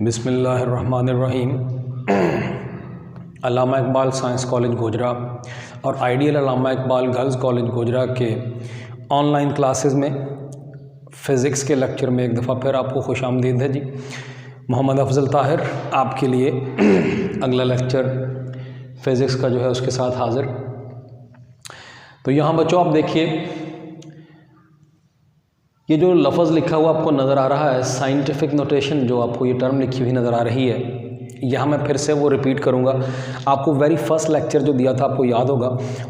बिस्मिल्लाहिर्रहमानिर्रहीम। अल्लामा Iqbal science college Gojra और ideal अल्लामा Iqbal girls college Gojra के ऑनलाइन क्लासेस में फ़िज़िक्स के लेक्चर में एक दफ़ा फिर आपको खुशामदीद है जी। मोहम्मद अफजल ताहिर आपके लिए अगला लेक्चर फ़िज़िक्स का जो है उसके साथ हाज़िर। तो यहाँ बच्चों आप देखिए, ये जो लफ्ज़ लिखा हुआ आपको नज़र आ रहा है, साइंटिफिक नोटेशन, जो आपको ये टर्म लिखी हुई नज़र आ रही है, यहाँ मैं फिर से वो रिपीट करूँगा। आपको वेरी फर्स्ट लेक्चर जो दिया था आपको याद होगा,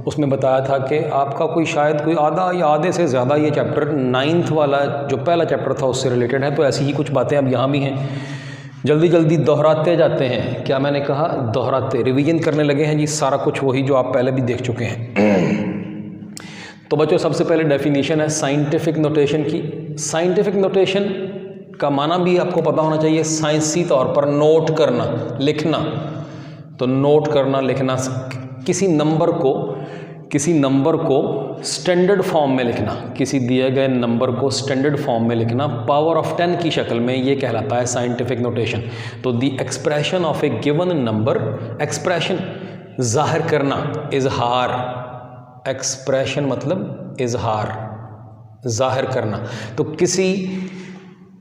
उसमें बताया था कि आपका कोई शायद कोई आधा या आधे से ज़्यादा ये चैप्टर 9th वाला जो पहला चैप्टर था उससे रिलेटेड है। तो ऐसी ही कुछ बातें अब यहाँ भी हैं, जल्दी जल्दी दोहराते जाते हैं। क्या मैंने कहा? दोहराते, रिवीजन करने लगे हैं जी, सारा कुछ वही जो आप पहले भी देख चुके हैं। तो बच्चों सबसे पहले डेफिनेशन है साइंटिफिक नोटेशन की। साइंटिफिक नोटेशन का माना भी आपको पता होना चाहिए, साइंसी तौर पर नोट करना, लिखना। तो नोट करना, लिखना, किसी नंबर को स्टैंडर्ड फॉर्म में लिखना, किसी दिए गए नंबर को स्टैंडर्ड फॉर्म में लिखना पावर ऑफ 10 की शक्ल में, ये कहलाता है साइंटिफिक नोटेशन। तो the expression of A given number, expression जाहिर करना, इजहार, एक्सप्रेशन मतलब इजहार, जाहिर करना। तो किसी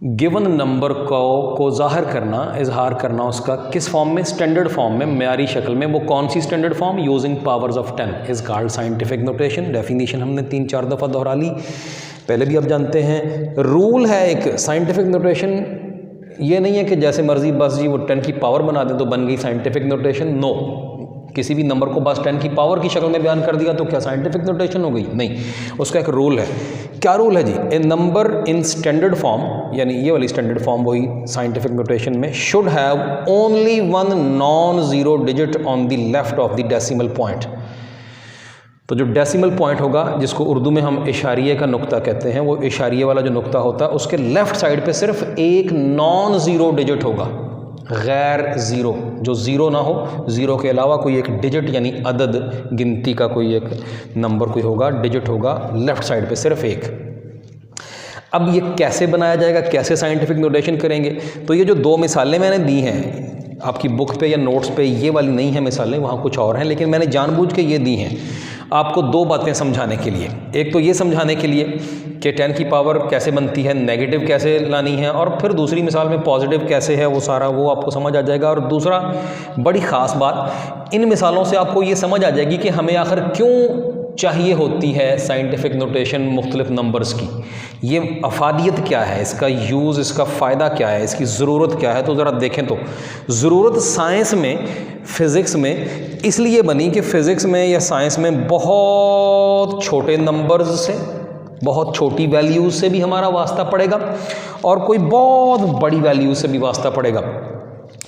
गिवन नंबर को जाहिर करना, इजहार करना उसका किस फॉर्म में? स्टैंडर्ड फॉर्म में, म्यारी शक्ल में। वो कौन सी standard form? Using powers of 10 is called scientific notation. Definition हमने 3-4 दफ़ा दोहरा ली, पहले भी आप जानते हैं। रूल है एक साइंटिफिक नोटेशन, ये नहीं है कि जैसे मर्जी बस जी वो 10 की पावर बना दें तो बन गई साइंटिफिक नोटेशन। नो, किसी भी नंबर को बस 10 की पावर की शक्ल में बयान कर दिया तो क्या साइंटिफिक नोटेशन हो गई? नहीं, उसका एक रूल है। क्या रूल है जी? ए नंबर इन स्टैंडर्ड फॉर्म, यानी ये वाली स्टैंडर्ड फॉर्म वही साइंटिफिक नोटेशन में, should have only one non zero digit on the left of the decimal point. तो जो डेसिमल पॉइंट होगा, जिसको उर्दू में हम इशारिये का नुक्ता कहते हैं, वो इशारिये वाला जो नुक्ता होता है उसके लेफ्ट साइड पे सिर्फ एक नॉन ज़ीरो डिजिट होगा, गैर ज़ीरो, जो ज़ीरो ना हो, ज़ीरो के अलावा कोई एक डिजिट यानी अदद, गिनती का कोई एक नंबर कोई होगा, डिजिट होगा लेफ़्ट साइड पे सिर्फ एक। अब ये कैसे बनाया जाएगा, कैसे साइंटिफिक नोटेशन करेंगे? तो ये जो 2 मिसालें मैंने दी हैं आपकी बुक पे या नोट्स पे, ये वाली नहीं है मिसालें, वहाँ कुछ और हैं, लेकिन मैंने जानबूझ के ये दी हैं आपको 2 बातें समझाने के लिए। एक तो ये समझाने के लिए कि 10 की पावर कैसे बनती है, नेगेटिव कैसे लानी है, और फिर दूसरी मिसाल में पॉजिटिव कैसे है, वो सारा वो आपको समझ आ जाएगा। और दूसरा बड़ी ख़ास बात, इन मिसालों से आपको ये समझ आ जाएगी कि हमें आखिर क्यों चाहिए होती है साइंटिफिक नोटेशन मुख्तलिफ नंबर्स की। ये अफादियत क्या है, इसका यूज़, इसका फ़ायदा क्या है, इसकी ज़रूरत क्या है। तो ज़रा देखें, तो ज़रूरत साइंस में, फ़िज़िक्स में इसलिए बनी कि फ़िज़िक्स में या साइंस में बहुत छोटे नंबर्स से, बहुत छोटी वैल्यूज़ से भी हमारा वास्ता पड़ेगा और कोई बहुत बड़ी वैल्यूज़ से भी वास्ता पड़ेगा।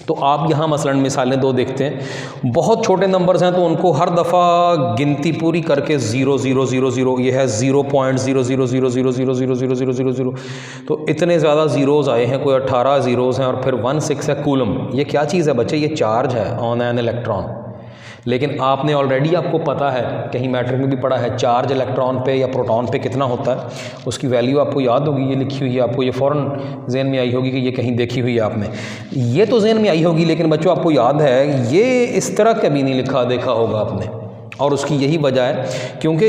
तो आप यहाँ मसलन मिसालें 2 देखते हैं। बहुत छोटे नंबर्स हैं तो उनको हर दफ़ा गिनती पूरी करके 0 0 0 0, ये है 0.0000000000, तो इतने ज़्यादा ज़ीरोज़ आए हैं, कोई 18 ज़ीरोज़ हैं और फिर 16 है कूलम। ये क्या चीज़ है बच्चे? ये चार्ज है ऑन एन इलेक्ट्रॉन। लेकिन आपने ऑलरेडी, आपको पता है, कहीं मैट्रिक में भी पढ़ा है, चार्ज इलेक्ट्रॉन पे या प्रोटॉन पे कितना होता है, उसकी वैल्यू आपको याद होगी, ये लिखी हुई है, आपको ये फ़ौरन जहन में आई होगी कि ये कहीं देखी हुई है आपने, ये तो जहन में आई होगी, लेकिन बच्चों आपको याद है ये इस तरह कभी नहीं लिखा देखा होगा आपने। और उसकी यही वजह है क्योंकि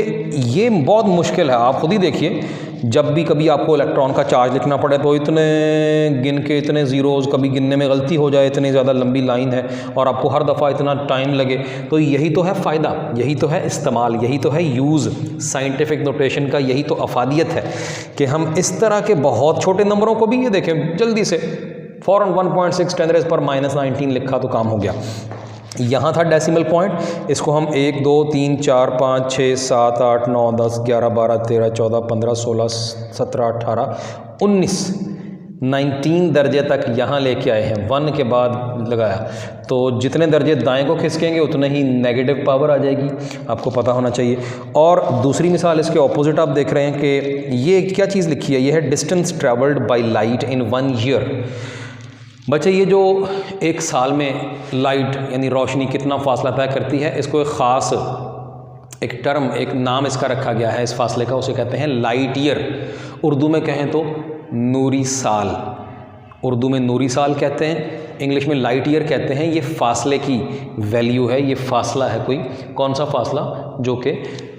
ये बहुत मुश्किल है। आप खुद ही देखिए, जब भी कभी आपको इलेक्ट्रॉन का चार्ज लिखना पड़े तो इतने गिन के, इतने ज़ीरोज़, कभी गिनने में गलती हो जाए, इतनी ज़्यादा लंबी लाइन है और आपको हर दफ़ा इतना टाइम लगे। तो यही तो है फ़ायदा, यही तो है इस्तेमाल, यही तो है यूज़ साइंटिफिक नोटेशन का, यही तो अफादियत है कि हम इस तरह के बहुत छोटे नंबरों को भी, ये देखें जल्दी से फ़ौरन 1.6 10⁻⁻19 लिखा तो काम हो गया। यहाँ था डेसिमल पॉइंट, इसको हम 1 2 3 4 5 6 7 8 9 10 11 12 13 14 15 16 17 18 19 दर्जे तक यहाँ लेके आए हैं, 1 के बाद लगाया। तो जितने दर्जे दाएं को खिसकेंगे उतने ही नेगेटिव पावर आ जाएगी, आपको पता होना चाहिए। और दूसरी मिसाल इसके ऑपोजिट आप देख रहे हैं कि ये क्या चीज़ लिखी है, ये है distance travelled by light in 1 year. बच्चे ये जो एक साल में लाइट यानी रोशनी कितना फासला तय करती है, इसको एक ख़ास एक टर्म, एक नाम इसका रखा गया है इस फासले का, उसे कहते हैं लाइट ईयर। उर्दू में कहें तो नूरी साल, उर्दू में नूरी साल कहते हैं इंग्लिश में लाइट ईयर कहते हैं। ये फासले की वैल्यू है, ये फासला है कोई, कौन सा फासला, जो कि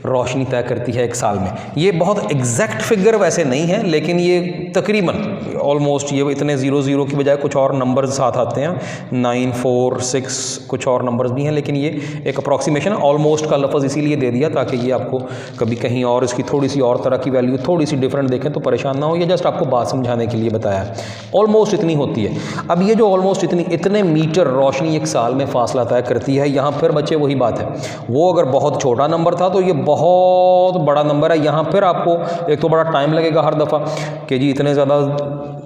रोशनी तय करती है एक साल में। ये बहुत एग्जैक्ट फिगर वैसे नहीं है, लेकिन ये तकरीबन ऑलमोस्ट, ये इतने 0 की बजाय कुछ और नंबर्स साथ आते हैं, 9, 4, 6 कुछ और नंबर्स भी हैं, लेकिन ये एक अप्रॉक्सीमेशन है। ऑलमोस्ट का लफ्ज़ इसीलिए दे दिया ताकि ये आपको कभी कहीं और इसकी थोड़ी सी और तरह की वैल्यू थोड़ी सी डिफरेंट देखें तो परेशान ना हो। ये जस्ट आपको बात समझाने के लिए बताया है। ऑलमोस्ट इतनी होती है। अब ये जो ऑलमोस्ट इतने मीटर रोशनी एक साल में फासला तय करती है, यहाँ फिर बच्चे वही बात है, वो अगर बहुत छोटा नंबर था तो ये बहुत बड़ा नंबर है। यहाँ फिर आपको एक तो बड़ा टाइम लगेगा हर दफ़ा कि जी इतने ज़्यादा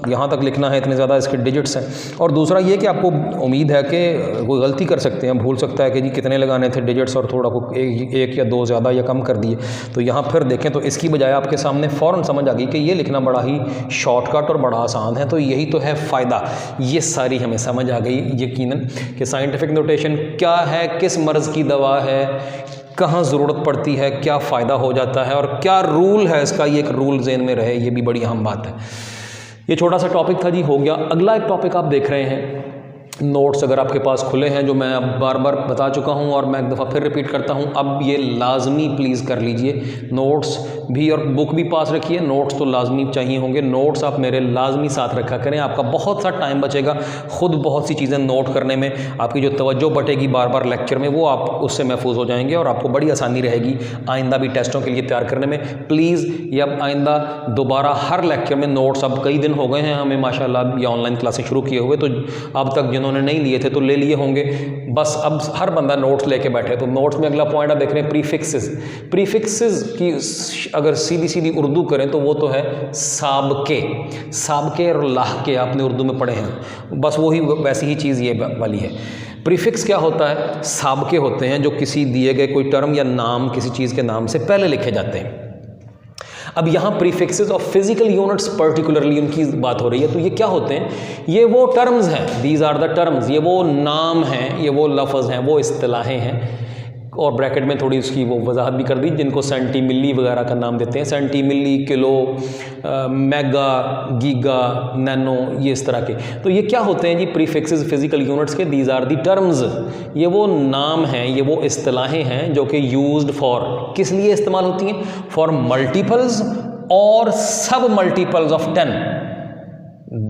यहाँ तक लिखना है, इतने ज़्यादा इसके डिजिट्स हैं। और दूसरा ये कि आपको उम्मीद है कि कोई गलती कर सकते हैं, भूल सकता है कि जी कितने लगाने थे डिजिट्स और थोड़ा को एक या दो ज़्यादा या कम कर दिए। तो यहाँ फिर देखें तो इसकी बजाय आपके सामने फ़ौरन समझ आ गई कि ये लिखना बड़ा ही शॉर्टकट और बड़ा आसान है। तो यही तो है फ़ायदा। ये सारी हमें समझ आ गई यकीनन कि साइंटिफिक नोटेशन क्या है, किस मर्ज़ की दवा है, कहाँ ज़रूरत पड़ती है, क्या फ़ायदा हो जाता है और क्या रूल है इसका। ये एक रूल ज़हन में रहे, ये भी बड़ी अहम बात है। ये छोटा सा टॉपिक था जी, हो गया। अगला एक टॉपिक आप देख रहे हैं, नोट्स अगर आपके पास खुले हैं, जो मैं अब बार बार बता चुका हूं और मैं एक दफ़ा फिर रिपीट करता हूं, अब ये लाजमी प्लीज़ कर लीजिए। नोट्स भी और बुक भी पास रखिए, नोट्स तो लाजमी चाहिए होंगे। नोट्स आप मेरे लाजमी साथ रखा करें, आपका बहुत सा टाइम बचेगा। ख़ुद बहुत सी चीज़ें नोट करने में आपकी जो तवज्जो बटेगी बार बार लेक्चर में, वो आप उससे महफूज हो जाएंगे और आपको बड़ी आसानी रहेगी आइंदा भी टेस्टों के लिए तैयार करने में। प्लीज़ ये अब आइंदा दोबारा हर लेक्चर में नोट्स, अब कई दिन हो गए हैं हमें माशाल्लाह ये ऑनलाइन क्लासेस शुरू किए हुए, तो अब तक जिन्होंने नहीं लिए थे तो ले लिए होंगे। बस अब हर बंदा नोट्स लेके बैठे। तो नोट्स में अगला पॉइंट आप देख रहे हैं प्रीफिक्सेस। प्रीफिक्सेस की अगर सीधी सीधी उर्दू करें तो वो तो है साबके। साबके और लाहके आपने उर्दू में पढ़े हैं, बस वही वैसी ही चीज़ ये वाली है। प्रीफिक्स क्या होता है? साबके होते हैं जो किसी दिए गए कोई टर्म या नाम किसी चीज़ के नाम से पहले लिखे जाते हैं। अब यहाँ prefixes of physical units particularly उनकी बात हो रही है। तो ये क्या होते हैं? ये वो टर्म्स हैं, दीज आर द टर्म्स, ये वो नाम हैं, ये वो लफ्ज़ हैं, वो इस्तिलाहें हैं। और ब्रैकेट में थोड़ी उसकी वो वजाहत भी कर दी, जिनको सेंटी मिली वगैरह का नाम देते हैं। Centi milli, kilo, mega, giga, nano, ये इस तरह के। तो ये क्या होते हैं जी? प्रीफिक्सेस फिजिकल यूनिट्स के, दीज आर दी टर्म्स, ये वो नाम हैं, ये वो इस्तिलाहें हैं जो कि यूज्ड फॉर, किस लिए इस्तेमाल होती हैं? फॉर मल्टीपल्स और सब मल्टीपल्स ऑफ 10।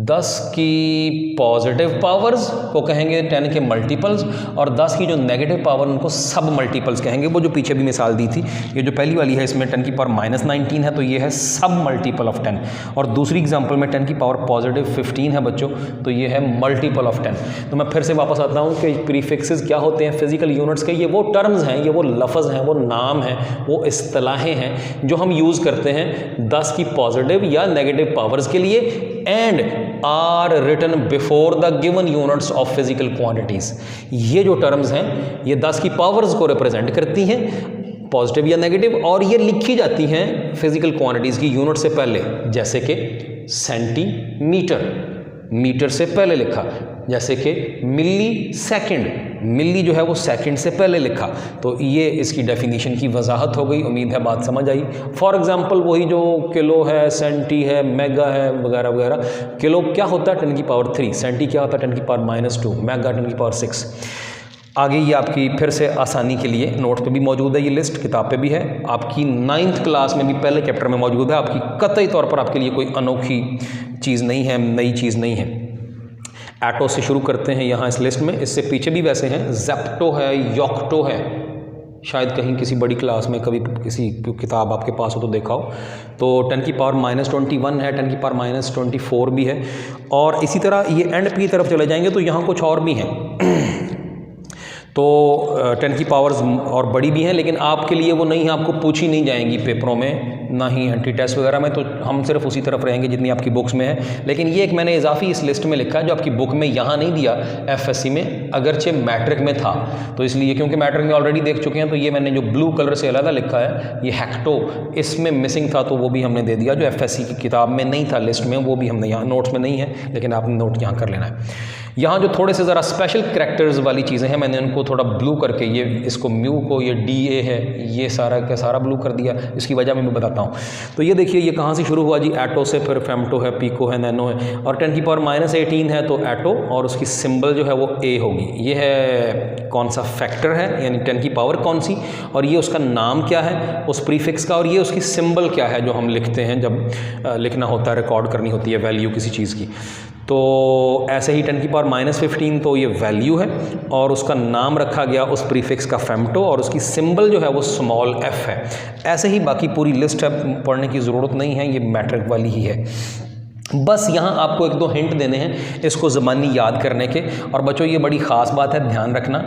10 की पॉजिटिव पावर्स को कहेंगे 10 के मल्टीपल्स, और 10 की जो नेगेटिव पावर उनको सब मल्टीपल्स कहेंगे। वो जो पीछे भी मिसाल दी थी, ये जो पहली वाली है इसमें 10 की पावर -19 है, तो ये है सब मल्टीपल ऑफ 10। और दूसरी एग्जांपल में 10 की पावर पॉजिटिव 15 है बच्चों, तो ये है मल्टीपल ऑफ 10। तो मैं फिर से वापस आता हूँ कि प्रीफिक्सेस क्या होते हैं फिजिकल यूनिट्स के? ये वो टर्म्स हैं, ये वो लफ्ज़ हैं, वो नाम हैं, वो इस्तिलाहें हैं जो हम यूज़ करते हैं 10 की पॉजिटिव या नेगेटिव पावर्स के लिए, and are written before the given units of physical quantities. ये जो टर्म्स हैं ये 10 की पावर्स को रिप्रेजेंट करती हैं, पॉजिटिव या नेगेटिव, और ये लिखी जाती हैं फिजिकल क्वांटिटीज़ की यूनिट से पहले, जैसे कि सेंटीमीटर, मीटर से पहले लिखा, जैसे कि मिली सेकंड, मिली जो है वो सेकंड से पहले लिखा। तो ये इसकी डेफिनेशन की वजाहत हो गई, उम्मीद है बात समझ आई। फॉर एग्जांपल वही जो किलो है, सेंटी है, मेगा है वगैरह वगैरह। किलो क्या होता है? 10 की पावर 3। सेंटी क्या होता है? 10 की पावर -2। मेगा 10 की पावर 6। आगे ये आपकी फिर से आसानी के लिए नोट पे भी मौजूद है, ये लिस्ट किताब पे भी है, आपकी 9th क्लास में भी पहले चैप्टर में मौजूद है। आपकी कतई तौर पर आपके लिए कोई अनोखी चीज़ नहीं है, नई चीज़ नहीं है। एटो से शुरू करते हैं यहाँ इस लिस्ट में, इससे पीछे भी वैसे हैं, जेप्टो है, योक्टो है, शायद कहीं किसी बड़ी क्लास में कभी किसी किताब आपके पास हो तो देखा हो। तो 10 की पावर -21 है, 10 की पावर -24 भी है, और इसी तरह ये एंड की तरफ चले जाएंगे तो यहाँ कुछ और भी हैं। तो 10 की पावर्स और बड़ी भी हैं, लेकिन आपके लिए वो नहीं है, आपको पूछी नहीं जाएंगी पेपरों में, ना ही एंटी टेस्ट वगैरह में। तो हम सिर्फ उसी तरफ रहेंगे जितनी आपकी बुक्स में है। लेकिन ये एक मैंने इजाफी इस लिस्ट में लिखा है जो आपकी बुक में यहाँ नहीं दिया, FSC में, अगरचे मैट्रिक में था। तो इसलिए क्योंकि मैट्रिक में ऑलरेडी देख चुके हैं, तो ये मैंने जो ब्लू कलर से अलग लिखा है, ये हेक्टो, इसमें मिसिंग था तो वो भी हमने दे दिया। जो FSC की किताब में नहीं था लिस्ट में, वो भी हमने यहाँ नोट्स में नहीं है, लेकिन आपने नोट यहाँ कर लेना है। यहाँ जो थोड़े से ज़रा स्पेशल करैक्टर्स वाली चीज़ें हैं मैंने उनको थोड़ा ब्लू करके, ये इसको म्यू को ये DA है, ये सारा का सारा ब्लू कर दिया। इसकी वजह मैं बताता हूँ। तो ये देखिए ये कहाँ से शुरू हुआ जी, एटो से, फिर फेमटो है, पिको है, नैनो है, और 10⁻⁻18 है तो एटो, और उसकी सिंबल जो है वो A होगी। ये है कौन सा फैक्टर है, यानी 10 की पावर कौन सी, और ये उसका नाम क्या है उस प्रीफिक्स का, और ये उसकी सिंबल क्या है जो हम लिखते हैं जब लिखना होता है, रिकॉर्ड करनी होती है वैल्यू किसी चीज़ की। तो ऐसे ही 10⁻⁻15 तो ये वैल्यू है, और उसका नाम रखा गया उस प्रीफिक्स का फेमटो, और उसकी सिंबल जो है वो स्मॉल f है। ऐसे ही बाकी पूरी लिस्ट है, पढ़ने की ज़रूरत नहीं है, ये मैट्रिक वाली ही है। बस यहाँ आपको 1-2 हिंट देने हैं इसको ज़बानी याद करने के। और बच्चों ये बड़ी ख़ास बात है, ध्यान रखना,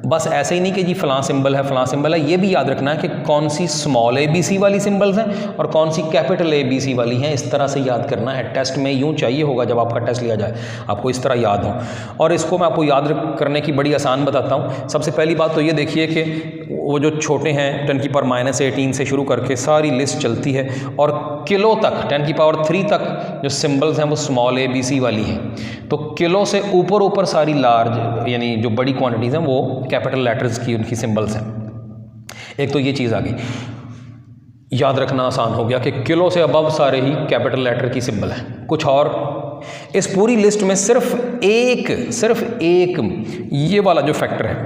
बस ऐसे ही नहीं कि जी फ़लाँ सिंबल है फ़लाँ सिंबल है, ये भी याद रखना है कि कौन सी स्मॉल ABC वाली सिंबल्स हैं और कौन सी कैपिटल ABC वाली हैं। इस तरह से याद करना है। टेस्ट में यूँ चाहिए होगा, जब आपका टेस्ट लिया जाए आपको इस तरह याद हो। और इसको मैं आपको याद करने की बड़ी आसान बताता हूँ। सबसे पहली बात तो ये देखिए कि वो जो छोटे हैं 10⁻⁻18 से शुरू करके सारी लिस्ट चलती है, और किलो तक 10⁻³ तक जो सिंबल्स हैं वो स्मॉल ABC वाली हैं। तो किलो से ऊपर सारी लार्ज यानी जो बड़ी क्वांटिटीज़ हैं वो कैपिटल लेटर्स की उनकी सिंबल्स हैं। एक तो ये चीज़ आ गई, याद रखना आसान हो गया कि किलो से अबव सारे ही कैपिटल लेटर की सिंबल है। कुछ और इस पूरी लिस्ट में सिर्फ एक ये वाला जो फैक्टर है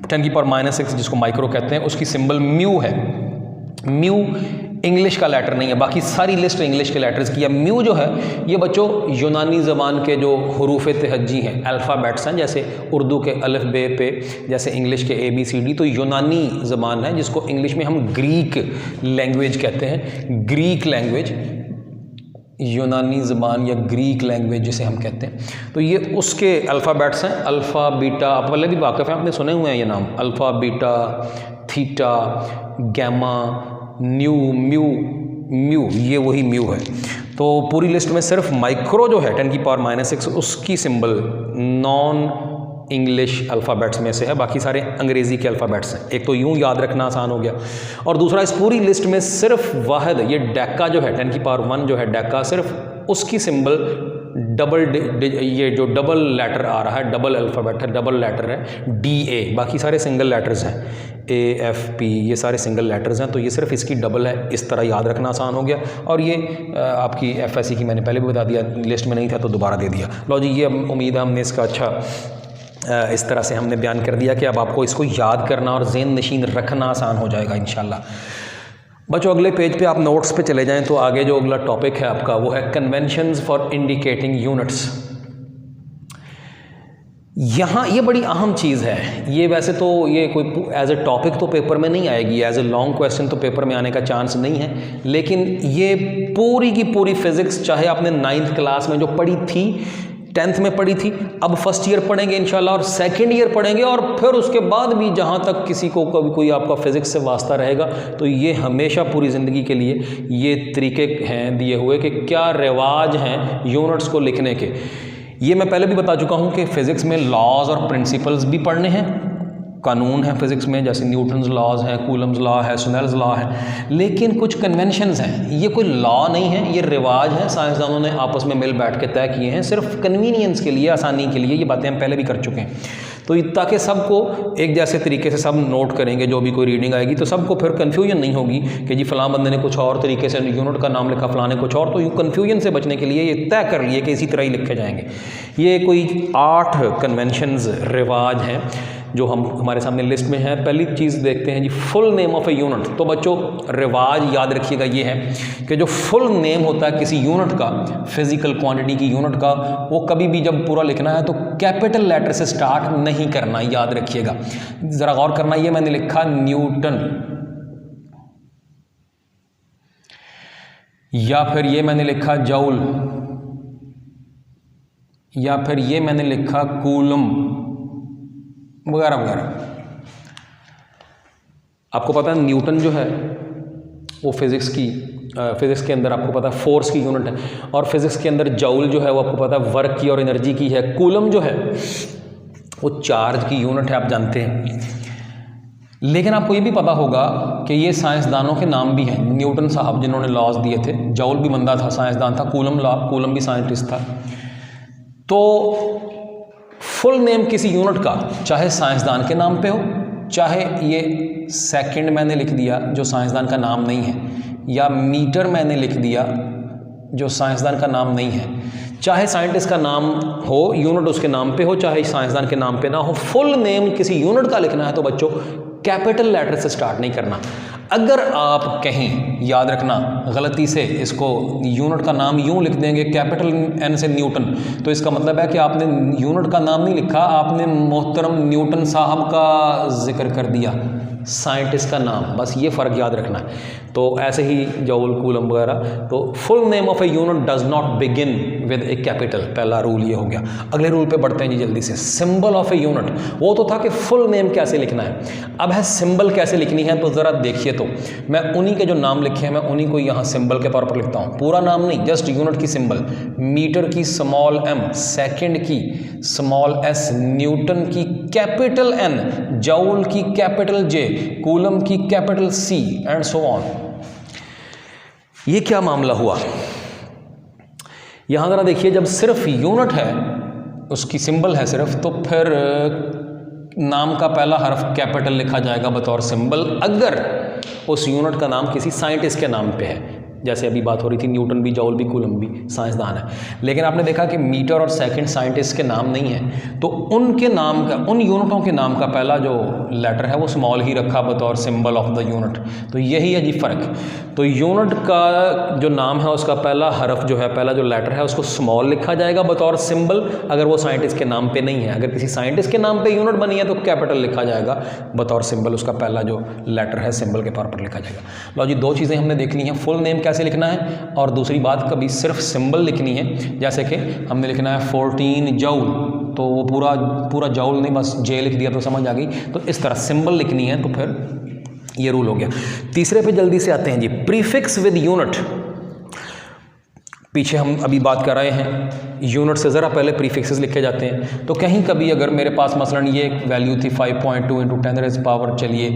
10⁻⁻6 जिसको माइक्रो कहते हैं, उसकी सिंबल म्यू है। म्यू इंग्लिश का लेटर नहीं है, बाकी सारी लिस्ट इंग्लिश के लेटर्स की है। म्यू जो है ये बच्चों यूनानी ज़बान के जो हरूफ तहज्जी हैं, अल्फ़ाबेट्स हैं, जैसे उर्दू के अलिफ बे पे, जैसे इंग्लिश के ABCD, तो यूनानी ज़बान है जिसको इंग्लिश में हम ग्रीक लैंग्वेज कहते हैं। ग्रीक लैंग्वेज, यूनानी ज़बान या ग्रीक लैंग्वेज जिसे हम कहते हैं, तो ये उसके अल्फ़ाबेट्स हैं। अल्फ़ा बीटा, आप पहले भी वाक़िफ़ हैं, आपने सुने हुए हैं ये नाम, alpha beta theta gamma nu mu, ये वही म्यू है। तो पूरी लिस्ट में सिर्फ माइक्रो जो है 10⁻⁻6 उसकी सिंबल नॉन इंग्लिश अल्फ़ाबेट्स में से है, बाकी सारे अंग्रेज़ी के अल्फ़ाबेट्स हैं। एक तो यूँ याद रखना आसान हो गया, और दूसरा इस पूरी लिस्ट में सिर्फ वाहिद ये डेका जो है 10⁻1 जो है डेका, सिर्फ उसकी सिंबल ये जो डबल लेटर आ रहा है, डबल अल्फ़ाबेट है, डबल लेटर है DA, बाकी सारे सिंगल लेटर्स हैं AFP, ये सारे सिंगल लेटर्स हैं, तो ये सिर्फ इसकी डबल है। इस तरह याद रखना आसान हो गया। और ये आपकी FSC की मैंने पहले भी बता दिया, लिस्ट में नहीं था तो दोबारा दे दिया। लो जी, ये उम्मीद है हमने इसका अच्छा इस तरह से हमने बयान कर दिया कि अब आपको इसको याद करना और ज़हन नशीन रखना आसान हो जाएगा इंशाल्लाह। बच्चों अगले पेज पे आप नोट्स पे चले जाएं तो आगे जो अगला टॉपिक है आपका वो है कन्वेंशंस फॉर इंडिकेटिंग यूनिट्स। यहाँ ये बड़ी अहम चीज़ है। ये वैसे तो ये कोई एज ए टॉपिक तो पेपर में नहीं आएगी, एज ए लॉन्ग क्वेश्चन तो पेपर में आने का चांस नहीं है, लेकिन ये पूरी की पूरी फिज़िक्स चाहे आपने 9th क्लास में जो पढ़ी थी, 10th में पढ़ी थी, अब फर्स्ट ईयर पढ़ेंगे इंशाल्लाह और सेकंड ईयर पढ़ेंगे, और फिर उसके बाद भी जहाँ तक किसी को कभी कोई आपका फिज़िक्स से वास्ता रहेगा तो ये हमेशा पूरी ज़िंदगी के लिए ये तरीके हैं दिए हुए कि क्या रिवाज हैं यूनिट्स को लिखने के। ये मैं पहले भी बता चुका हूँ कि फ़िज़िक्स में लॉज और प्रिंसिपल्स भी पढ़ने हैं, कानून है फ़िज़िक्स में, जैसे न्यूटन्स लॉज हैं, कूलम्स लॉ है, स्नेल्स लॉ है, लेकिन कुछ कन्वेंशंस हैं। ये कोई लॉ नहीं है, ये रिवाज है, साइंसदानों ने आपस में मिल बैठ के तय किए हैं, सिर्फ कन्वीनियंस के लिए, आसानी के लिए। ये बातें हम पहले भी कर चुके हैं, तो ताकि सबको एक जैसे तरीके से सब नोट करेंगे, जो भी कोई रीडिंग आएगी तो सबको फिर कन्फ्यूजन नहीं होगी कि जी फ़लाँ बंदे ने कुछ और तरीके से यूनिट का नाम लिखा, फ़लाँ ने कुछ और। तो यूँ कन्फ्यूजन से बचने के लिए ये तय कर लिए कि इसी तरह ही लिखे जाएंगे। ये कोई 8 कन्वेंशंस रिवाज हैं जो हमारे सामने लिस्ट में है। पहली चीज़ देखते हैं जी, full name of a unit. तो बच्चों रिवाज याद रखिएगा ये है कि जो फुल नेम होता है किसी यूनिट का, फिजिकल क्वांटिटी की यूनिट का, वो कभी भी जब पूरा लिखना है तो कैपिटल लेटर से स्टार्ट नहीं करना, याद रखिएगा। ज़रा गौर करना, ये मैंने लिखा न्यूटन, या फिर ये मैंने लिखा जूल, या फिर ये मैंने लिखा कूलम वगैरह वगैरह। आपको पता है न्यूटन जो है वो फिज़िक्स के अंदर आपको पता है फोर्स की यूनिट है, और फिज़िक्स के अंदर जूल जो है वो आपको पता है वर्क की और एनर्जी की है। कूलम जो है वो चार्ज की यूनिट है, आप जानते हैं। लेकिन आपको ये भी पता होगा कि ये साइंसदानों के नाम भी हैं। न्यूटन साहब जिन्होंने लॉज दिए थे, जूल भी बंदा था, साइंसदान था, कूलम भी साइंटिस्ट था। तो फुल नेम किसी यूनिट का, चाहे साइंसदान के नाम पे हो, चाहे ये सेकंड मैंने लिख दिया जो साइंसदान का नाम नहीं है, या मीटर मैंने लिख दिया जो साइंसदान का नाम नहीं है, चाहे साइंटिस्ट का नाम हो, यूनिट उसके नाम पे हो, चाहे साइंसदान के नाम पे ना हो, फुल नेम किसी यूनिट का लिखना है तो बच्चों कैपिटल लेटर से स्टार्ट नहीं करना। अगर आप कहीं, याद रखना, गलती से इसको यूनिट का नाम यूं लिख देंगे कैपिटल एन से न्यूटन, तो इसका मतलब है कि आपने यूनिट का नाम नहीं लिखा, आपने मोहतरम न्यूटन साहब का जिक्र कर दिया, साइंटिस्ट का नाम, बस ये फ़र्क याद रखना है। तो ऐसे ही जूल, कूलम वगैरह, तो full name of a unit does not begin with A capital, पहला रूल ये हो गया। अगले रूल पे बढ़ते हैं जी जल्दी से। सिंबल ऑफ ए यूनिट, वो तो था कि फुल नेम कैसे लिखना है, अब है सिंबल कैसे लिखनी है। तो ज़रा देखिए, तो मैं उन्हीं के जो नाम लिखे हैं मैं उन्हीं को यहाँ सिंबल के तौर पर लिखता हूँ, पूरा नाम नहीं, जस्ट यूनिट की सिंबल। मीटर की स्मॉल m, सेकेंड की स्मॉल s, न्यूटन की कैपिटल N, जूल की कैपिटल J, कूलम की capital C and so on. ये क्या मामला हुआ, यहां जरा देखिए, जब सिर्फ यूनिट है, उसकी सिंबल है सिर्फ, तो फिर नाम का पहला हर्फ कैपिटल लिखा जाएगा बतौर सिंबल, अगर उस यूनिट का नाम किसी साइंटिस्ट के नाम पे है। जैसे अभी बात हो रही थी, न्यूटन भी, जूल भी, कूलम भी साइंसदान है, लेकिन आपने देखा कि मीटर और सेकंड साइंटिस्ट के नाम नहीं है, तो उनके नाम का, उन यूनिटों के नाम का पहला जो लेटर है वो स्मॉल ही रखा बतौर सिंबल ऑफ द यूनिट। तो यही है जी फ़र्क। तो यूनिट का जो नाम है उसका पहला हरफ जो है, पहला जो लेटर है, उसको स्मॉल लिखा जाएगा बतौर सिंबल, अगर वो साइंटिस्ट के नाम पे नहीं है। अगर किसी साइंटिस्ट के नाम पे यूनिट बनी है तो कैपिटल लिखा जाएगा बतौर सिंबल, उसका पहला जो लेटर है सिंबल के तौर पर लिखा जाएगा। लो जी, दो चीज़ें हमने देख ली हैं, फुल नेम कैसे लिखना है, और दूसरी बात कभी सिर्फ सिंबल लिखनी है। जैसे कि हमने लिखना है 14 जूल, तो वो पूरा जूल नहीं, बस जे लिख दिया तो समझ आ गई। तो इस तरह सिंबल लिखनी है, तो फिर ये रूल हो गया। तीसरे पे जल्दी से आते हैं जी, प्रीफिक्स विद यूनिट। पीछे हम अभी बात कर रहे हैं यूनिट से ज़रा पहले प्रीफिक्सेस लिखे जाते हैं। तो कहीं कभी अगर मेरे पास मसलन ये वैल्यू थी 5.2 × 10⁻⁻, चलिए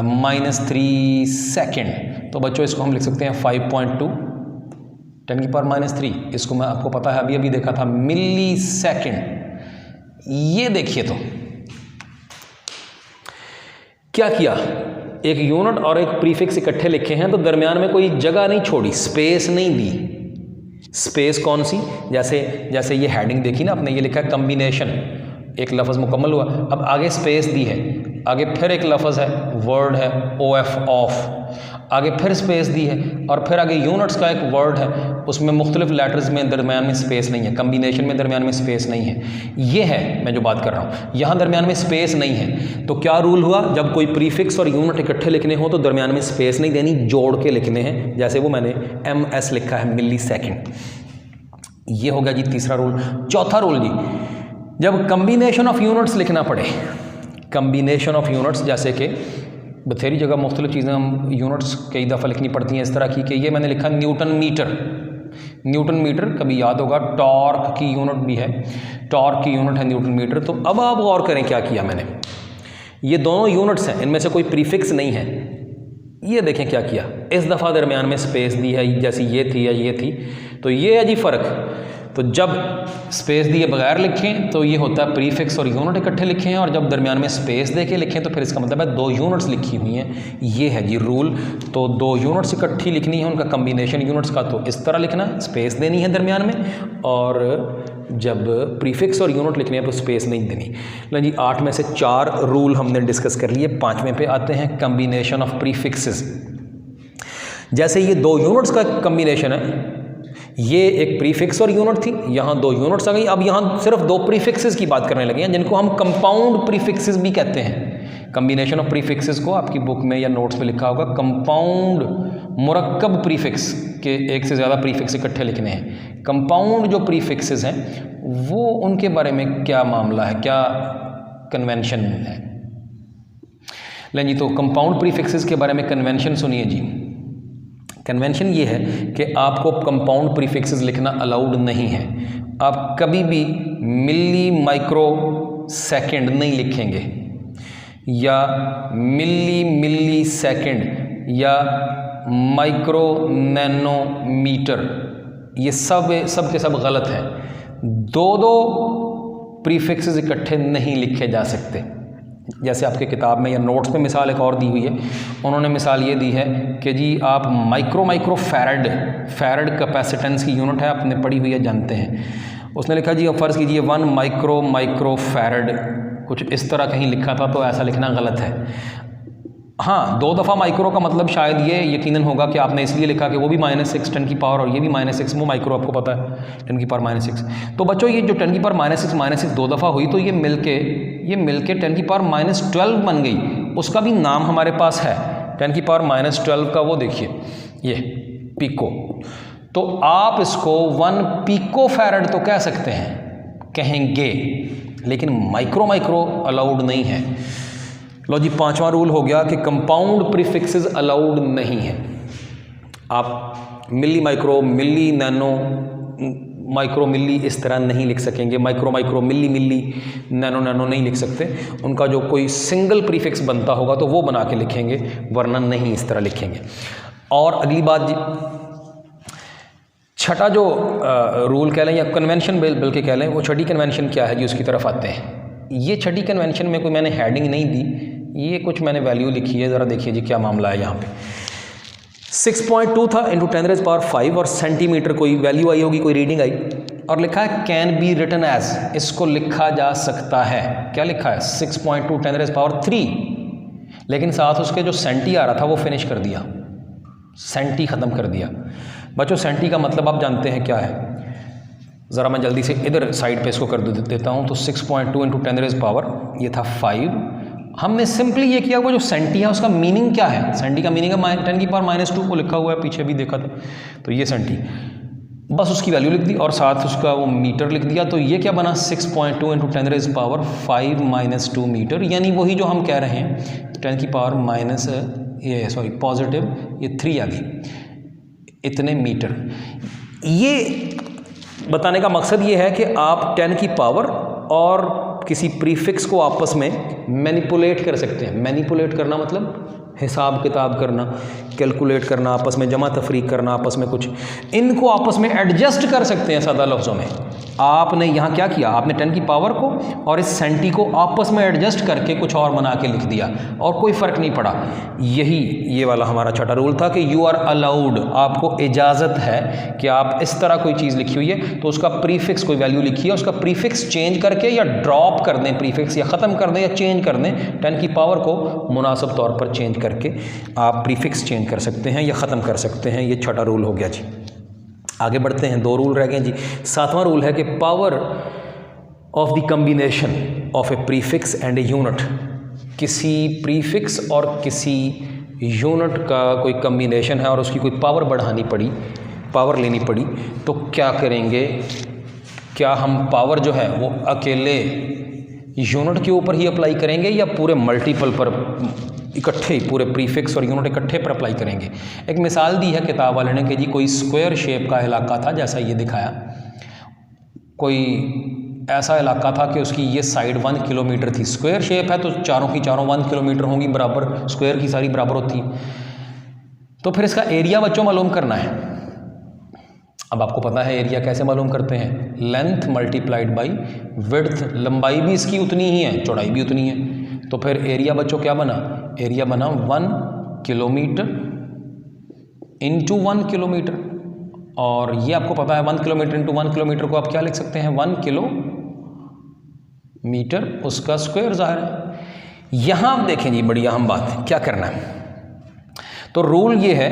-3 सेकेंड, तो बच्चों इसको हम लिख सकते हैं 5.2 10⁻³ इसको मैं आपको पता है अभी देखा था मिली सेकेंड। ये देखिए तो क्या किया, एक यूनिट और एक प्रीफिक्स इकट्ठे लिखे हैं, तो दरमियान में कोई जगह नहीं छोड़ी, स्पेस नहीं दी। स्पेस कौन सी, जैसे ये हेडिंग देखी ना आपने, ये लिखा है कम्बिनेशन, एक लफ्ज़ मुकम्मल हुआ, अब आगे स्पेस दी है, आगे फिर एक लफ्ज़ है, वर्ड है OF ऑफ, आगे फिर स्पेस दी है, और फिर आगे यूनिट्स का एक वर्ड है, उसमें मुख्तलिफ लेटर्स में दरमियान में स्पेस नहीं है, कम्बिनेशन में दरमियान में स्पेस नहीं है। ये है मैं जो बात कर रहा हूँ, यहाँ दरमियान में स्पेस नहीं है। तो क्या रूल हुआ, जब कोई प्रीफिक्स और यूनिट इकट्ठे लिखने हो तो दरमियान में स्पेस नहीं देनी, जोड़ के लिखने हैं। जैसे वो मैंने MS लिखा है, मिली सेकेंड। ये हो गया जी तीसरा रूल। चौथा रूल जी, जब कम्बिनेशन ऑफ यूनिट्स लिखना पड़े, कम्बिनेशन ऑफ यूनिट्स, जैसे कि बथेरी जगह मुख्तलिफ चीज़ें हम यूनिट्स कई दफ़ा लिखनी पड़ती हैं इस तरह की, कि ये मैंने लिखा न्यूटन मीटर। न्यूटन मीटर कभी याद होगा टॉर्क की यूनिट भी है, टॉर्क की यूनिट है न्यूटन मीटर। तो अब आप गौर करें क्या किया मैंने, ये दोनों यूनिट्स हैं, इनमें से कोई प्रीफिक्स नहीं है। ये देखें क्या किया, इस दफ़ा दरमियान में स्पेस दी है, जैसी ये थी या ये थी, तो ये है जी फ़र्क। तो जब स्पेस दिए बगैर लिखें तो ये होता है प्रीफिक्स और यूनिट इकट्ठे लिखे हैं, और जब दरमियान में स्पेस दे के लिखें तो फिर इसका मतलब है दो यूनिट्स लिखी हुई हैं। ये है जी रूल। तो दो यूनिट्स इकट्ठी लिखनी है, उनका कम्बिनेशन यूनिट्स का, तो इस तरह लिखना, स्पेस देनी है दरमियान में, और जब प्रीफिक्स और यूनिट लिखने हैं तो स्पेस नहीं देनी। लो जी, 8 में से 4 रूल हमने डिस्कस कर लिए। 5वें पे आते हैं, कम्बिनेशन ऑफ प्रीफिक्सेस। जैसे ये दो यूनिट्स का कम्बिनेशन है, ये एक प्रीफिक्स और यूनिट थी, यहाँ दो यूनिट्स आ गई। अब यहाँ सिर्फ दो प्रीफिक्सेस की बात करने लगे हैं, जिनको हम कंपाउंड प्रीफिक्सेस भी कहते हैं। कम्बिनेशन ऑफ प्रीफिक्सेस को आपकी बुक में या नोट्स में लिखा होगा कंपाउंड, मुरक्कब प्रीफिक्स के एक से ज़्यादा प्रीफिक्स इकट्ठे लिखने हैं। कंपाउंड जो प्रीफिक्सेस हैं वो उनके बारे में क्या मामला है, क्या कन्वेंशन है। लेकिन जी, तो कंपाउंड प्रीफिक्सेस के बारे में कन्वेंशन सुनिए जी। कन्वेंशन ये है कि आपको कंपाउंड प्रीफिक्सेस लिखना अलाउड नहीं है। आप कभी भी मिली माइक्रो सेकेंड नहीं लिखेंगे, या मिली सेकेंड, या माइक्रो नैनोमीटर, ये सब के सब गलत हैं। दो प्रीफिक्सेस इकट्ठे नहीं लिखे जा सकते। जैसे आपके किताब में या नोट्स में मिसाल एक और दी हुई है, उन्होंने मिसाल ये दी है कि जी आप माइक्रो फैरड कैपेसिटेंस की यूनिट है, आपने पढ़ी हुई है, जानते हैं। उसने लिखा जी अब फ़र्ज़ कीजिए 1 माइक्रो फैरड, कुछ इस तरह कहीं लिखा था, तो ऐसा लिखना गलत है। हाँ, 2 दफ़ा माइक्रो का मतलब शायद ये यकीनन होगा कि आपने इसलिए लिखा कि वो भी -6 10 की पावर और ये भी -6, वो माइक्रो आपको पता है 10 की पावर -6। तो बच्चों ये जो 10 की पावर -6 2 दफ़ा हुई, तो ये मिलके 10 की पावर -12 बन गई। उसका भी नाम हमारे पास है 10 की पावर -12 का, वो देखिए ये पिको। तो आप इसको 1 पिको फैरड तो कह सकते हैं, कहेंगे, लेकिन माइक्रो अलाउड नहीं है। लो जी, 5वां रूल हो गया कि कंपाउंड प्रीफिक्सेस अलाउड नहीं है। आप मिली, नैनो, माइक्रो, मिली इस तरह नहीं लिख सकेंगे। माइक्रो, मिली, नैनो नहीं लिख सकते। उनका जो कोई सिंगल प्रीफिक्स बनता होगा तो वो बना के लिखेंगे, वरना नहीं इस तरह लिखेंगे। और अगली बात जी, छठा जो रूल कह लें या कन्वेंशन बल्कि कह लें, वो छठी कन्वेंशन क्या है जी, उसकी तरफ आते हैं। ये छठी कन्वेंशन में कोई मैंने हेडिंग नहीं दी, ये कुछ मैंने वैल्यू लिखी है, ज़रा देखिए जी क्या मामला है यहाँ पे। 6.2 था × 10⁵ और सेंटीमीटर कोई वैल्यू आई होगी, कोई रीडिंग आई, और लिखा है कैन बी रिटन एज, इसको लिखा जा सकता है। क्या लिखा है? 6.2 10⁵, लेकिन साथ उसके जो सेंटी आ रहा था वो फिनिश कर दिया, सेंटी ख़त्म कर दिया। बच्चों सेंटी का मतलब आप जानते हैं क्या है? ज़रा मैं जल्दी से इधर साइड पे इसको कर देता हूँ। तो 6.2 × 10⁵, ये था 5। हमने सिंपली ये किया, वो जो सेंटी है उसका मीनिंग क्या है? सेंटी का मीनिंग है 10 की पावर -2 को लिखा हुआ है, पीछे भी देखा था। तो ये सेंटी, बस उसकी वैल्यू लिख दी और साथ उसका वो मीटर लिख दिया। तो ये क्या बना? 6.2 × 10⁵ -2 मीटर, यानी वही जो हम कह रहे हैं 10 की पावर पॉजिटिव ये 3 आ गई, इतने मीटर। ये बताने का मकसद ये है कि आप 10 की पावर और किसी प्रीफिक्स को आपस में मैनिपुलेट कर सकते हैं। मैनिपुलेट करना मतलब हिसाब किताब करना, कैलकुलेट करना, आपस में जमा तफरीक करना, आपस में कुछ, इनको आपस में एडजस्ट कर सकते हैं। सादा लफ्ज़ों में आपने यहाँ क्या किया? आपने 10 की पावर को और इस सेंटी को आपस में एडजस्ट करके कुछ और बना के लिख दिया और कोई फ़र्क नहीं पड़ा। यही ये वाला हमारा छठा रूल था कि यू आर अलाउड, आपको इजाज़त है कि आप इस तरह कोई चीज़ लिखी हुई है तो उसका प्रीफिक्स कोई वैल्यू लिखी है, उसका प्रीफिक्स चेंज करके या ड्रॉप कर दें प्रीफिक्स, या ख़त्म कर दें या चेंज कर दें। 10 की पावर को मुनासिब तौर पर चेंज करके आप प्रीफिक्स चेंज कर सकते हैं या ख़त्म कर सकते हैं। ये छठा रूल हो गया जी। आगे बढ़ते हैं, 2 रूल रह गए जी। 7वां रूल है कि power of the combination of A prefix and a unit, किसी प्रीफिक्स और किसी यूनिट का कोई कम्बिनेशन है और उसकी कोई पावर बढ़ानी पड़ी, पावर लेनी पड़ी, तो क्या करेंगे? क्या हम पावर जो है वो अकेले यूनिट के ऊपर ही अप्लाई करेंगे या पूरे मल्टीपल पर इकट्ठे ही, पूरे प्रीफिक्स और यूनिट इकट्ठे पर अप्लाई करेंगे? एक मिसाल दी है किताब वाले ने कि जी कोई स्क्वायर शेप का इलाका था, जैसा ये दिखाया, कोई ऐसा इलाका था कि उसकी ये साइड 1 किलोमीटर थी। स्क्वायर शेप है तो चारों की चारों 1 किलोमीटर होंगी, बराबर, स्क्वायर की सारी बराबर होती। तो फिर इसका एरिया बच्चों मालूम करना है। अब आपको पता है एरिया कैसे मालूम करते हैं? लेंथ मल्टीप्लाइड बाई विड्थ, लंबाई भी इसकी उतनी ही है, चौड़ाई भी उतनी है। तो फिर एरिया बच्चों क्या बना? एरिया बना 1 किलोमीटर इंटू 1 किलोमीटर, और ये आपको पता है 1 किलोमीटर इंटू 1 किलोमीटर को आप क्या लिख सकते हैं? 1 किलोमीटर, उसका स्क्वायर ज़ाहिर है। यहाँ आप देखें जी, बड़ी अहम बात है, क्या करना है? तो रूल ये है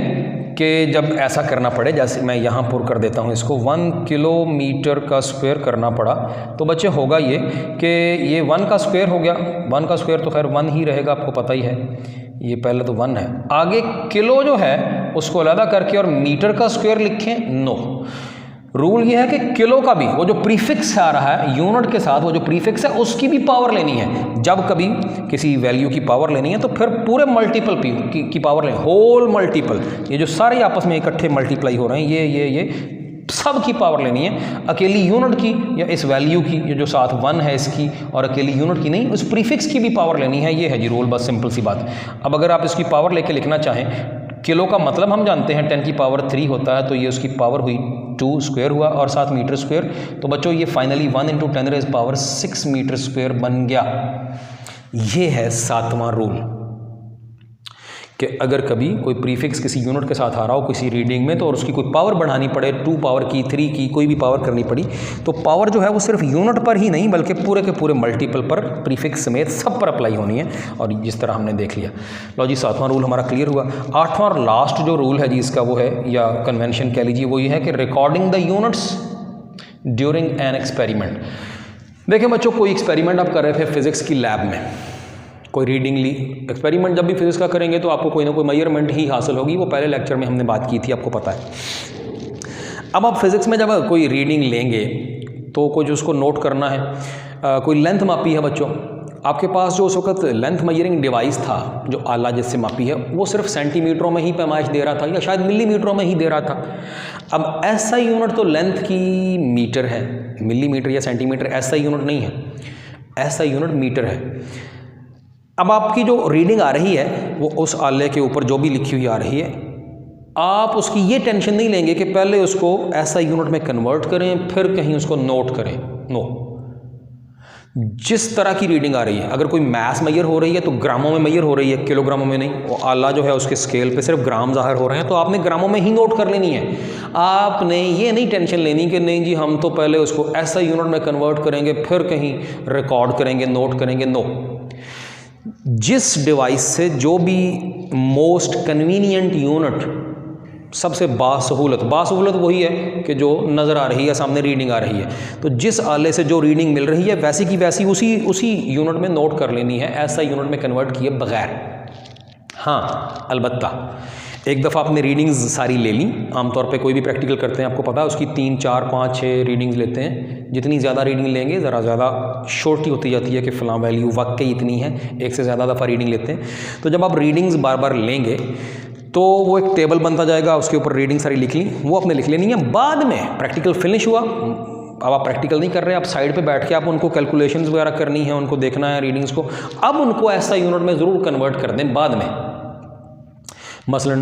कि जब ऐसा करना पड़े, जैसे मैं यहाँ पुर कर देता हूँ इसको, 1 किलोमीटर का स्क्वायर करना पड़ा, तो बच्चे होगा ये कि ये 1 का स्क्वायर हो गया। 1 का स्क्वायर तो खैर 1 ही रहेगा, आपको पता ही है, ये पहले तो 1 है। आगे किलो जो है उसको अलग करके और मीटर का स्क्वायर लिखें? नो। रूल ये है कि किलो का भी वो जो प्रीफिक्स आ रहा है यूनिट के साथ, वो जो प्रीफिक्स है उसकी भी पावर लेनी है। जब कभी किसी वैल्यू की पावर लेनी है तो फिर पूरे मल्टीपल की पावर लें, होल मल्टीपल, ये जो सारे आपस में इकट्ठे मल्टीप्लाई हो रहे हैं, ये सब की पावर लेनी है। अकेली यूनिट की या इस वैल्यू की, ये जो साथ 1 है इसकी, और अकेली यूनिट की नहीं, उस प्रीफिक्स की भी पावर लेनी है। ये है जी रूल, बस सिंपल सी बात। अब अगर आप इसकी पावर लेके लिखना चाहें, किलो का मतलब हम जानते हैं 10 की पावर 3 होता है, तो ये उसकी पावर हुई 2 स्क्वायर हुआ और 7 मीटर स्क्वायर। तो बच्चों ये फाइनली 1 × 10⁻⁶ मीटर स्क्वायर बन गया। ये है 7वां रूल कि अगर कभी कोई प्रीफिक्स किसी यूनिट के साथ आ रहा हो किसी रीडिंग में तो और उसकी कोई पावर बढ़ानी पड़े, 2 पावर की, 3 की, कोई भी पावर करनी पड़ी, तो पावर जो है वो सिर्फ यूनिट पर ही नहीं बल्कि पूरे के पूरे मल्टीपल पर, प्रीफिक्स समेत सब पर अप्लाई होनी है। और जिस तरह हमने देख लिया। लो जी 7वां रूल हमारा क्लियर हुआ। 8वां और लास्ट जो रूल है जी इसका वो है, या कन्वेंशन कह लीजिए, वो ये है कि recording the units during an experiment. देखिए बच्चों, कोई एक्सपेरिमेंट आप कर रहे थे फिजिक्स की लैब में, कोई रीडिंग ली। एक्सपेरिमेंट जब भी फिजिक्स का करेंगे तो आपको कोई ना कोई मेजरमेंट ही हासिल होगी, वो पहले लेक्चर में हमने बात की थी, आपको पता है। अब आप फिजिक्स में जब कोई रीडिंग लेंगे तो कुछ उसको नोट करना है। कोई लेंथ मापी है बच्चों, आपके पास जो उस वक्त लेंथ मेजरिंग डिवाइस था, जो आला जिससे मापी है, वो सिर्फ सेंटीमीटरों में ही पैमाइश दे रहा था या शायद मिलीमीटरों में ही दे रहा था। अब ऐसा यूनिट तो लेंथ की मीटर है, मिलीमीटर या सेंटीमीटर ऐसा यूनिट नहीं है, ऐसा यूनिट मीटर है। अब आपकी जो रीडिंग आ रही है वो उस आले के ऊपर जो भी लिखी हुई आ रही है, आप उसकी ये टेंशन नहीं लेंगे कि पहले उसको ऐसा यूनिट में कन्वर्ट करें फिर कहीं उसको नोट करें। नो, जिस तरह की रीडिंग आ रही है, अगर कोई मैस मेजर हो रही है तो ग्रामों में मेजर हो रही है, किलोग्रामों में नहीं। वो आला जो है उसके स्केल पे सिर्फ ग्राम ज़ाहिर हो रहे हैं, तो आपने ग्रामों में ही नोट कर लेनी है। आपने ये नहीं टेंशन लेनी कि नहीं जी हम तो पहले उसको ऐसा यूनिट में कन्वर्ट करेंगे फिर कहीं रिकॉर्ड करेंगे, नोट करेंगे। नो, जिस डिवाइस से जो भी मोस्ट कन्वीनियंट यूनिट, सबसे बासहूलत वही है कि जो नज़र आ रही है, सामने रीडिंग आ रही है, तो जिस आले से जो रीडिंग मिल रही है वैसी की वैसी उसी यूनिट में नोट कर लेनी है, ऐसा यूनिट में कन्वर्ट किए बगैर। हाँ, अलबत्ता एक दफ़ा आपने रीडिंग्स सारी ले ली, आमतौर पे कोई भी प्रैक्टिकल करते हैं आपको पता है उसकी 3, 4, 5, 6 रीडिंग्स लेते हैं। जितनी ज़्यादा रीडिंग लेंगे ज़रा ज़्यादा श्योरिटी होती जाती है कि फ़लाँ वैल्यू वाकई इतनी है, एक से ज़्यादा दफ़ा रीडिंग लेते हैं। तो जब आप रीडिंग्स बार बार लेंगे तो वो एक टेबल बनता जाएगा, उसके ऊपर रीडिंग सारी लिख ली, वो आपने लिख लेनी है। बाद में प्रैक्टिकल फिनिश हुआ, अब आप प्रैक्टिकल नहीं कर रहे, आप साइड पे बैठ के आप उनको कैलकुलेशंस वगैरह करनी है, उनको देखना है रीडिंग्स को, अब उनको ऐसा यूनिट में ज़रूर कन्वर्ट कर दें बाद में। मसलन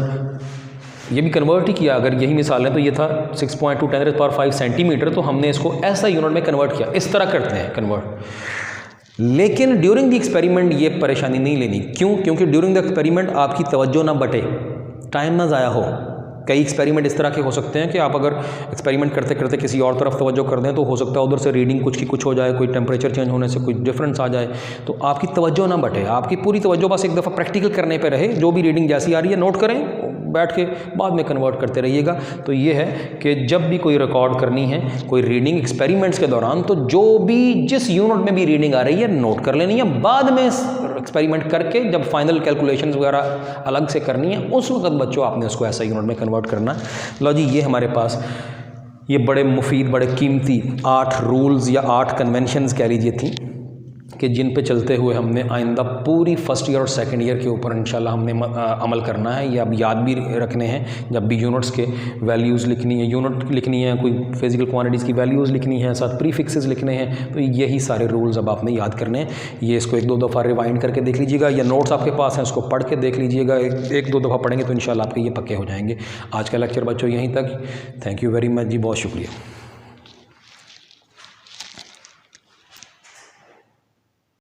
ये भी कन्वर्ट ही किया, अगर यही मिसाल है तो ये था 6.2 × 10⁵ सेंटीमीटर, तो हमने इसको ऐसा यूनिट में कन्वर्ट किया। इस तरह करते हैं कन्वर्ट। लेकिन ड्यूरिंग द एक्सपेरिमेंट ये परेशानी नहीं लेनी। क्यों? क्योंकि ड्यूरिंग द एक्सपेरिमेंट आपकी तवज्जो ना बटे, टाइम ना ज़ाया हो। कई एक्सपेरिमेंट इस तरह के हो सकते हैं कि आप अगर एक्सपेरिमेंट करते करते किसी और तरफ तवज्जो कर दें तो हो सकता है उधर से रीडिंग कुछ की कुछ हो जाए, कोई टेम्परेचर चेंज होने से कोई डिफरेंस आ जाए, तो आपकी तवज्जो ना बटे, आपकी पूरी तवज्जो बस एक दफ़ा प्रैक्टिकल करने पे रहे। जो भी रीडिंग जैसी आ रही है नोट करें, बैठ के बाद में कन्वर्ट करते रहिएगा। तो ये है कि जब भी कोई रिकॉर्ड करनी है कोई रीडिंग एक्सपेरिमेंट्स के दौरान, तो जो भी जिस यूनिट में भी रीडिंग आ रही है नोट कर लेनी है। बाद में एक्सपेरिमेंट करके जब फाइनल कैलकुलेशंस वगैरह अलग से करनी है, उस वक्त बच्चों आपने उसको ऐसा यूनिट में कन्वर्ट करना है। लो जी, ये हमारे पास ये बड़े मुफीद, बड़े कीमती 8 रूल्स या 8 कन्वेंशंस कह लीजिए थी कि जिन पे चलते हुए हमने आइंदा पूरी फर्स्ट ईयर और सेकंड ईयर के ऊपर इंशाल्लाह हमने अमल करना है। ये अब याद भी रखने हैं, जब भी यूनिट्स के वैल्यूज़ लिखनी है, यूनिट लिखनी है, कोई फिजिकल क्वांटिटीज़ की वैल्यूज़ लिखनी है, साथ प्रीफिक्सेस लिखने हैं, तो यही सारे रूल्स अब आपने याद करने हैं। ये इसको 1-2 दफ़ा रिवाइंड करके देख लीजिएगा, या नोट्स आपके पास हैं उसको पढ़ के देख लीजिएगा। 1-2 दफ़ा पढ़ेंगे तो इंशाल्लाह आपके ये पक्के हो जाएंगे। आज का लेक्चर बच्चों यहीं तक। थैंक यू वेरी मच जी, बहुत शुक्रिया।